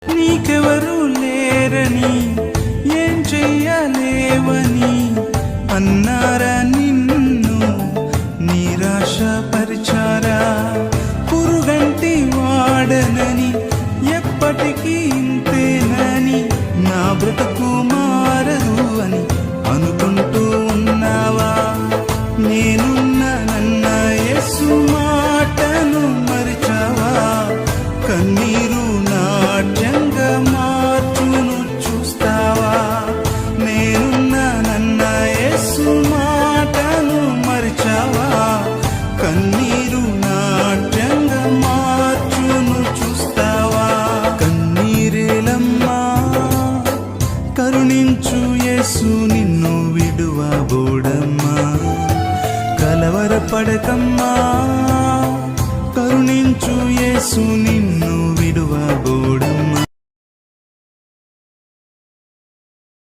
నీకెవరు లేరని ఏం చెయ్యలేవని అన్నారా నిన్ను నిరాశపరిచారా? పురుగంటి వాడనని ఎప్పటికీ ఇంతేనని నా బ్రతుకు మారదు అని అనుకుంటూ ఉన్నావా? నేనున్నానన్న యేసు మాటను మరిచావా? కన్నీరు నాట్యంగా మార్చును చూస్తావా? నేనున్నానన్న యేసు మాటను మరిచావా? కన్నీరు నాట్యంగా మార్చును చూస్తావా? కన్నీరేలమ్మా, కరుణించు యేసు నిన్ను విడువబోడమ్మా. కలవరపడకమ్మా, కరుణించు యేసు నిన్ను విడువబోడమ్మా.